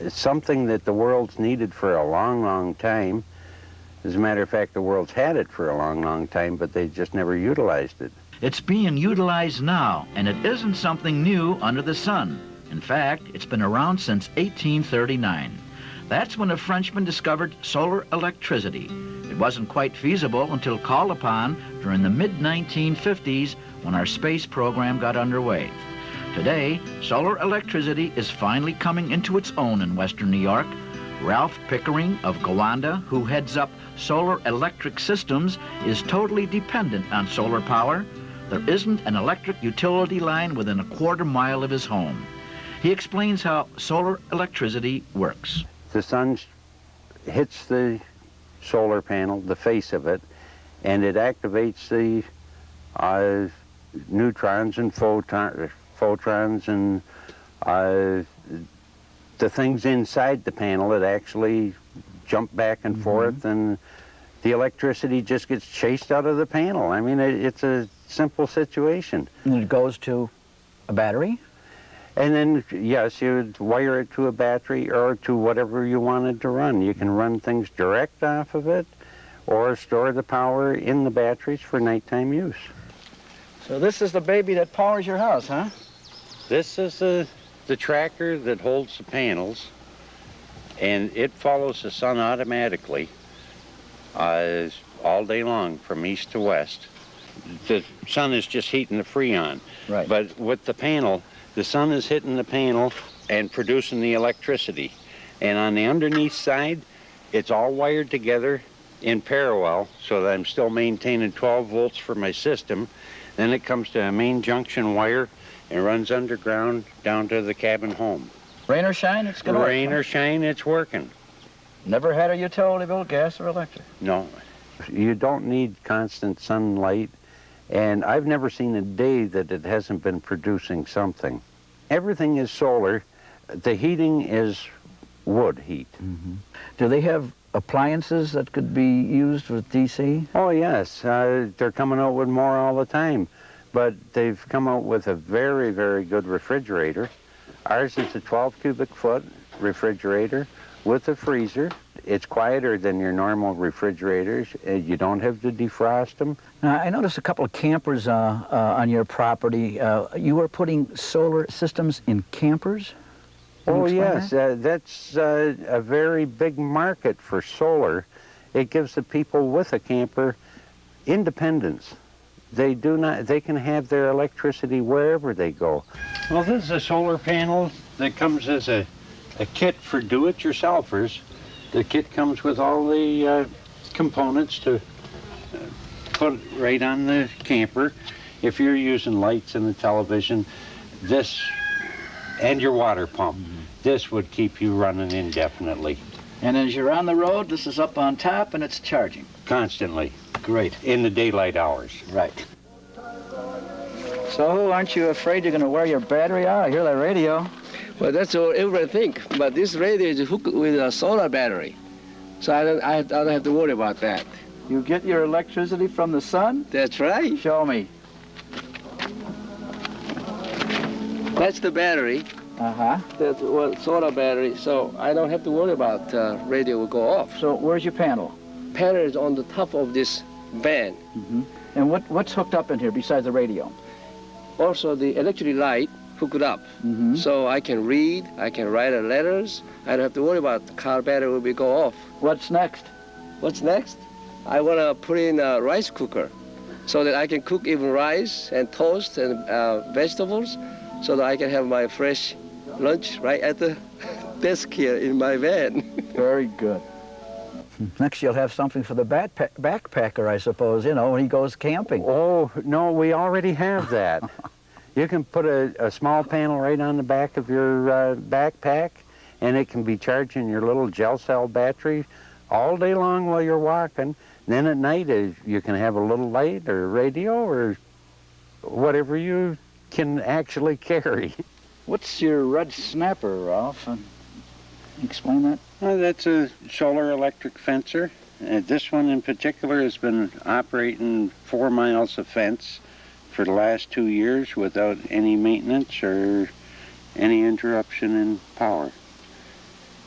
It's something that the world's needed for a long, long time. As a matter of fact, the world's had it for a long, long time, but they just never utilized it. It's being utilized now, and it isn't something new under the sun. In fact, it's been around since 1839. That's when a Frenchman discovered solar electricity. It wasn't quite feasible until called upon during the mid-1950s when our space program got underway. Today, solar electricity is finally coming into its own in western New York. Ralph Pickering of Gowanda, who heads up Solar Electric Systems, is totally dependent on solar power. There isn't an electric utility line within a quarter mile of his home. He explains how solar electricity works. The sun hits the solar panel, the face of it, and it activates the neutrons and photons and the things inside the panel that actually jump back and forth, and the electricity just gets chased out of the panel. I mean, it's a simple situation. And it goes to a battery? And then, yes, you would wire it to a battery or to whatever you wanted to run. You can run things direct off of it or store the power in the batteries for nighttime use. So this is the baby that powers your house, huh? This is the tracker that holds the panels, and it follows the sun automatically all day long from east to west. The sun is just heating the Freon. Right. But with the panel, the sun is hitting the panel and producing the electricity. And on the underneath side, it's all wired together in parallel so that I'm still maintaining 12 volts for my system. Then it comes to a main junction wire and runs underground down to the cabin home. Rain or shine, it's going to work. Rain or shine, it's working. Never had a utility bill, gas or electric? No. You don't need constant sunlight, and I've never seen a day that it hasn't been producing something. Everything is solar. The heating is wood heat. Do they have appliances that could be used with DC? Oh, yes. They're coming out with more all the time. But they've come out with a very, very good refrigerator. Ours is a 12 cubic foot refrigerator with a freezer. It's quieter than your normal refrigerators. You don't have to defrost them. Now, I noticed a couple of campers on your property. You are putting solar systems in campers? Can you Oh, explain yes. that? That's a very big market for solar. It gives the people with a camper independence. They can have their electricity wherever they go. Well, this is a solar panel that comes as a kit for do-it-yourselfers. The kit comes with all the components to put right on the camper. If you're using lights and the television, this and your water pump, this would keep you running indefinitely. And as you're on the road, this is up on top and it's charging. Constantly. Great. In the daylight hours. Right. So, aren't you afraid you're going to wear your battery out? I hear that radio. Well, that's what everybody think. But this radio is hooked with a solar battery, so I don't have to worry about that. You get your electricity from the sun? That's right. Show me. That's the battery. Uh-huh. That's what solar battery. So I don't have to worry about radio will go off. So, where's your panel? Panel is on the top of this van. And what's hooked up in here besides the radio? Also, the electric light hooked up. So I can read, I can write letters. I don't have to worry about the car battery will go off. What's next? What's next? I want to put in a rice cooker so that I can cook even rice and toast and vegetables so that I can have my fresh lunch right at the desk here in my van. Very good. Next you'll have something for the backpacker, I suppose, you know, when he goes camping. Oh, no, we already have that. You can put a small panel right on the back of your backpack, and it can be charging your little gel cell battery all day long while you're walking. Then at night, you can have a little light or radio or whatever you can actually carry. What's your red snapper, Ralph? Explain that. That's a solar electric fencer. This one in particular has been operating 4 miles of fence for the last 2 years without any maintenance or any interruption in power.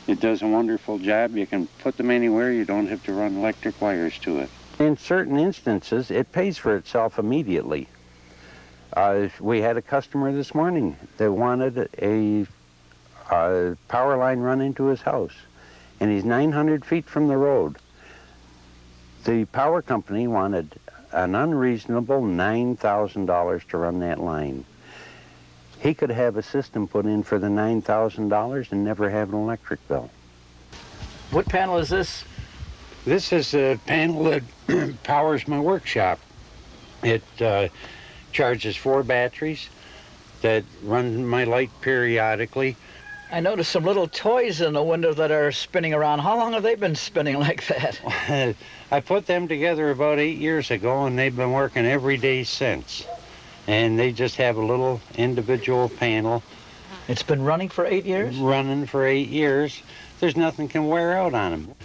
It does a wonderful job. You can put them anywhere. You don't have to run electric wires to it. In certain instances, it pays for itself immediately. We had a customer this morning that wanted a power line run into his house, and he's 900 feet from the road. The power company wanted an unreasonable $9,000 to run that line. He could have a system put in for the $9,000 and never have an electric bill. What panel is this? This is a panel that powers my workshop. It charges 4 batteries that run my light periodically. I noticed some little toys in the window that are spinning around. How long have they been spinning like that? I put them together about 8 years ago, and they've been working every day since. And they just have a little individual panel. It's been running for 8 years? Running for 8 years. There's nothing can wear out on them.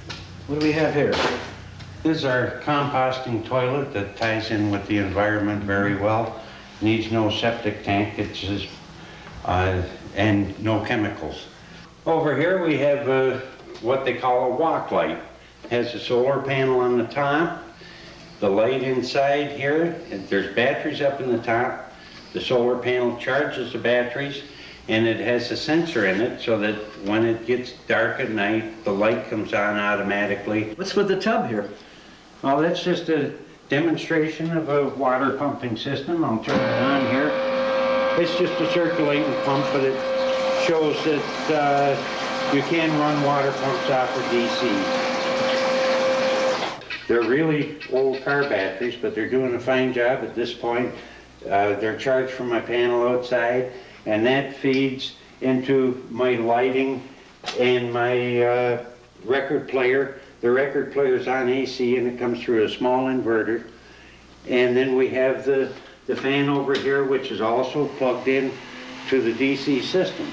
What do we have here? This is our composting toilet that ties in with the environment very well. Needs no septic tank. It's just, and no chemicals. Over here we have what they call a walk light. It has a solar panel on the top. The light inside here, there's batteries up in the top. The solar panel charges the batteries, and it has a sensor in it so that when it gets dark at night, the light comes on automatically. What's with the tub here? Well, that's just a demonstration of a water pumping system. I'll turn it on here. It's just a circulating pump, but it shows that you can run water pumps off of DC. They're really old car batteries, but they're doing a fine job at this point. They're charged from my panel outside, and that feeds into my lighting and my record player. The record player's on AC, and it comes through a small inverter. And then we have the fan over here, which is also plugged in to the DC system.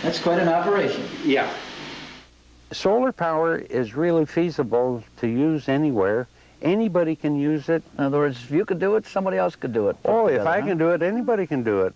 That's quite an operation. Yeah. Solar power is really feasible to use anywhere. Anybody can use it. In other words, if you could do it, somebody else could do it. Oh, if I can do it, anybody can do it.